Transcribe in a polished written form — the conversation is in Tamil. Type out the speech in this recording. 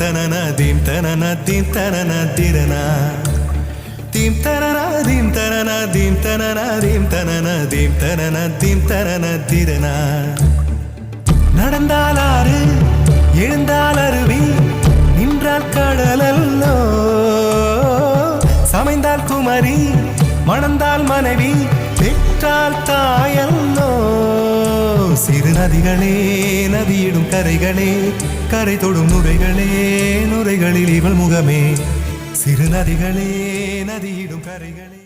தனனா தீம் தனனா தீம் தனனா திரனா தீம் தனனா தீம் தனனா தீம் தனனா தீம் தனனா தீம் தனனா தீம் தனனா திரனா நடந்தால் ஆறு எழுந்தால் அருவி நின்றால் கடலல்லோ சமைந்தால் குமரி மணந்தால் மனைவி பெற்றால் தாயல்லோ சிறு நதிகளே நதியிடும் கரைகளே கரை தொடும் நுரைகளே நுரைகளில் இவள் முகமே சிறு நதிகளே நதியிடும் கரைகளே